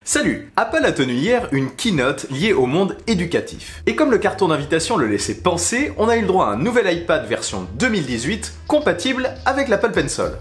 Salut! Apple a tenu hier une keynote liée au monde éducatif. Et comme le carton d'invitation le laissait penser, on a eu le droit à un nouvel iPad version 2018 compatible avec l'Apple Pencil.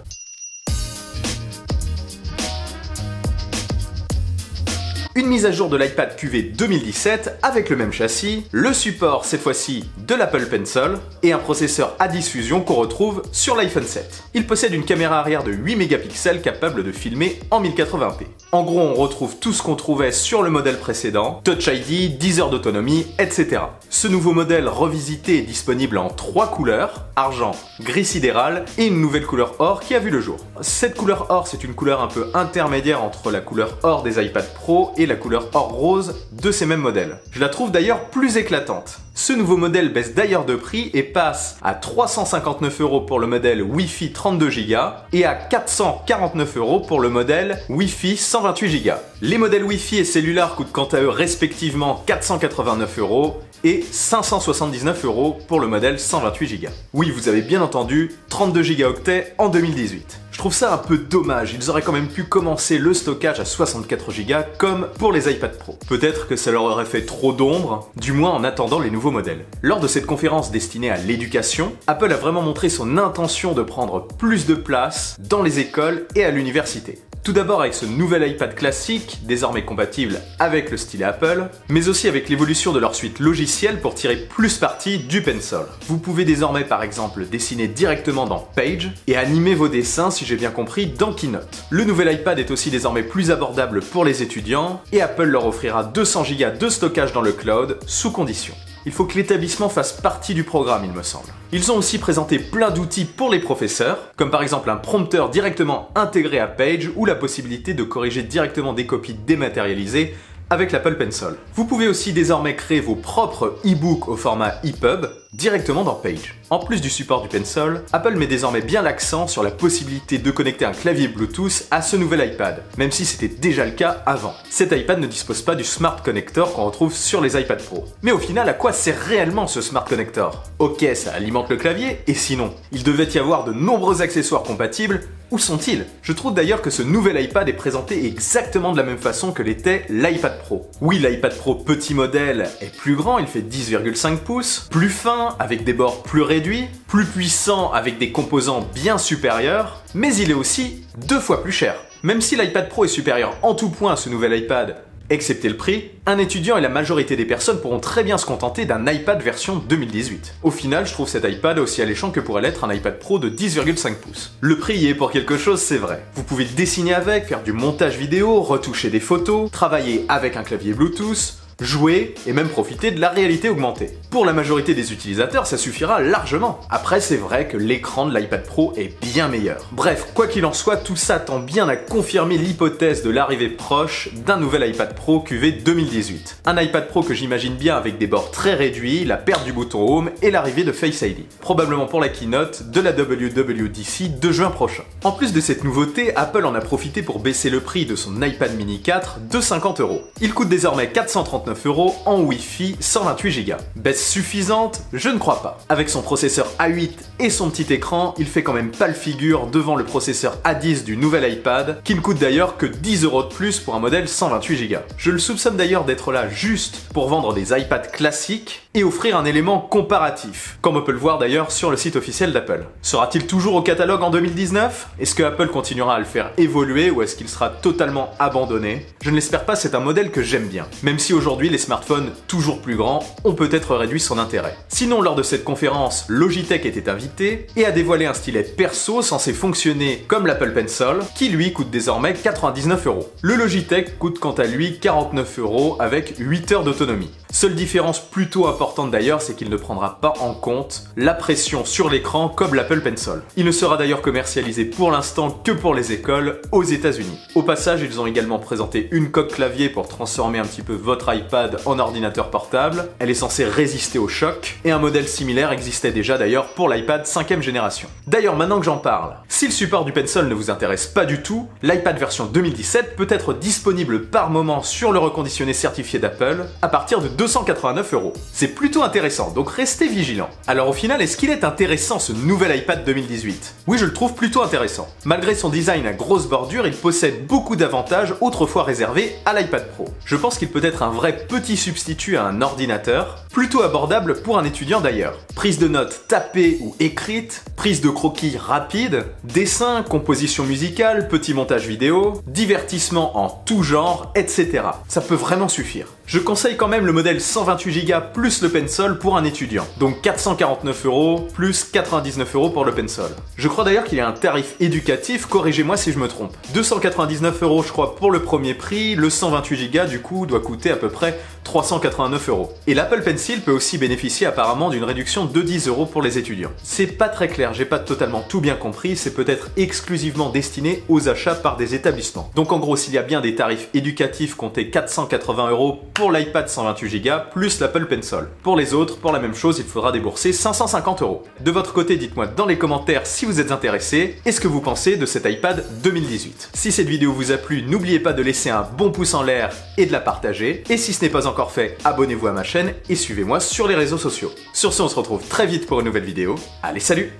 Une mise à jour de l'iPad QV 2017 avec le même châssis, le support cette fois-ci de l'Apple Pencil et un processeur A10 Fusion qu'on retrouve sur l'iPhone 7. Il possède une caméra arrière de 8 mégapixels capable de filmer en 1080p. En gros, on retrouve tout ce qu'on trouvait sur le modèle précédent, Touch ID, 10 heures d'autonomie, etc. Ce nouveau modèle revisité est disponible en 3 couleurs, argent, gris sidéral et une nouvelle couleur or qui a vu le jour. Cette couleur or, c'est une couleur un peu intermédiaire entre la couleur or des iPad Pro et la couleur or rose de ces mêmes modèles. Je la trouve d'ailleurs plus éclatante. Ce nouveau modèle baisse d'ailleurs de prix et passe à 359 € pour le modèle Wi-Fi 32 Go et à 449 € pour le modèle Wi-Fi 128 Go. Les modèles Wi-Fi et cellulaires coûtent quant à eux respectivement 489 € et 579 € pour le modèle 128 Go. Oui, vous avez bien entendu, 32 Go en 2018. Je trouve ça un peu dommage, ils auraient quand même pu commencer le stockage à 64 Go comme pour les iPad Pro. Peut-être que ça leur aurait fait trop d'ombre, du moins en attendant les nouveaux modèles. Lors de cette conférence destinée à l'éducation, Apple a vraiment montré son intention de prendre plus de place dans les écoles et à l'université. Tout d'abord avec ce nouvel iPad classique, désormais compatible avec le stylet Apple, mais aussi avec l'évolution de leur suite logicielle pour tirer plus parti du Pencil. Vous pouvez désormais par exemple dessiner directement dans Page et animer vos dessins, si j'ai bien compris, dans Keynote. Le nouvel iPad est aussi désormais plus abordable pour les étudiants et Apple leur offrira 200 Go de stockage dans le cloud, sous condition. Il faut que l'établissement fasse partie du programme, il me semble. Ils ont aussi présenté plein d'outils pour les professeurs, comme par exemple un prompteur directement intégré à Page ou la possibilité de corriger directement des copies dématérialisées avec l'Apple Pencil. Vous pouvez aussi désormais créer vos propres e-books au format EPUB directement dans Page. En plus du support du Pencil, Apple met désormais bien l'accent sur la possibilité de connecter un clavier Bluetooth à ce nouvel iPad, même si c'était déjà le cas avant. Cet iPad ne dispose pas du Smart Connector qu'on retrouve sur les iPad Pro. Mais au final, à quoi sert réellement ce Smart Connector? Ok, ça alimente le clavier, et sinon, il devait y avoir de nombreux accessoires compatibles. Où sont-ils? Je trouve d'ailleurs que ce nouvel iPad est présenté exactement de la même façon que l'était l'iPad Pro. Oui, l'iPad Pro petit modèle est plus grand, il fait 10,5 pouces, plus fin, avec des bords plus réduits, plus puissant avec des composants bien supérieurs, mais il est aussi 2 fois plus cher. Même si l'iPad Pro est supérieur en tout point à ce nouvel iPad, excepté le prix, un étudiant et la majorité des personnes pourront très bien se contenter d'un iPad version 2018. Au final, je trouve cet iPad aussi alléchant que pourrait l'être un iPad Pro de 10,5 pouces. Le prix y est pour quelque chose, c'est vrai. Vous pouvez dessiner avec, faire du montage vidéo, retoucher des photos, travailler avec un clavier Bluetooth, jouer et même profiter de la réalité augmentée. Pour la majorité des utilisateurs, ça suffira largement. Après, c'est vrai que l'écran de l'iPad Pro est bien meilleur. Bref, quoi qu'il en soit, tout ça tend bien à confirmer l'hypothèse de l'arrivée proche d'un nouvel iPad Pro QV 2018. Un iPad Pro que j'imagine bien avec des bords très réduits, la perte du bouton Home et l'arrivée de Face ID. Probablement pour la keynote de la WWDC de juin prochain. En plus de cette nouveauté, Apple en a profité pour baisser le prix de son iPad mini 4 de 50 €. Il coûte désormais 439 € en Wi-Fi 128 Go. Baisse suffisante? Je ne crois pas. Avec son processeur A8 et son petit écran, il fait quand même pas le figure devant le processeur A10 du nouvel iPad, qui ne coûte d'ailleurs que 10 € de plus pour un modèle 128 Go. Je le soupçonne d'ailleurs d'être là juste pour vendre des iPads classiques et offrir un élément comparatif, comme on peut le voir d'ailleurs sur le site officiel d'Apple. Sera-t-il toujours au catalogue en 2019? Est-ce que Apple continuera à le faire évoluer ou est-ce qu'il sera totalement abandonné? Je ne l'espère pas, c'est un modèle que j'aime bien, même si aujourd'hui les smartphones toujours plus grands ont peut-être réduit son intérêt. Sinon, lors de cette conférence, Logitech était invité et a dévoilé un stylet perso censé fonctionner comme l'Apple Pencil, qui lui coûte désormais 99 €. Le Logitech coûte quant à lui 49 € avec 8 heures d'autonomie. Seule différence plutôt importante d'ailleurs, c'est qu'il ne prendra pas en compte la pression sur l'écran comme l'Apple Pencil. Il ne sera d'ailleurs commercialisé pour l'instant que pour les écoles aux États-Unis. Au passage, ils ont également présenté une coque clavier pour transformer un petit peu votre iPad en ordinateur portable. Elle est censée résister résister au choc, et un modèle similaire existait déjà d'ailleurs pour l'iPad 5ème génération. D'ailleurs, maintenant que j'en parle, si le support du Pencil ne vous intéresse pas du tout, l'iPad version 2017 peut être disponible par moment sur le reconditionné certifié d'Apple à partir de 289 €. C'est plutôt intéressant, donc restez vigilants. Alors au final, est-ce qu'il est intéressant ce nouvel iPad 2018 ? Oui, je le trouve plutôt intéressant. Malgré son design à grosse bordure, il possède beaucoup d'avantages autrefois réservés à l'iPad Pro. Je pense qu'il peut être un vrai petit substitut à un ordinateur, plutôt abordable pour un étudiant d'ailleurs. Prise de notes tapée ou écrite, prise de croquis rapide, dessin, composition musicale, petit montage vidéo, divertissement en tout genre, etc. Ça peut vraiment suffire. Je conseille quand même le modèle 128 Go plus le Pencil pour un étudiant, donc 449 € plus 99 € pour le Pencil. Je crois d'ailleurs qu'il y a un tarif éducatif, corrigez-moi si je me trompe. 299 € je crois pour le premier prix, le 128 Go du coup doit coûter à peu près 389 €. Et l'Apple Pencil peut aussi bénéficier apparemment d'une réduction de 10 € pour les étudiants. C'est pas très clair, j'ai pas totalement tout bien compris, c'est peut-être exclusivement destiné aux achats par des établissements. Donc en gros, s'il y a bien des tarifs éducatifs comptés 480 € pour l'iPad 128 Go plus l'Apple Pencil. Pour les autres, pour la même chose, il faudra débourser 550 €. De votre côté, dites-moi dans les commentaires si vous êtes intéressé et ce que vous pensez de cet iPad 2018. Si cette vidéo vous a plu, n'oubliez pas de laisser un bon pouce en l'air et de la partager. Et si ce n'est pas encore fait, abonnez-vous à ma chaîne et suivez-moi sur les réseaux sociaux. Sur ce, on se retrouve très vite pour une nouvelle vidéo. Allez, salut!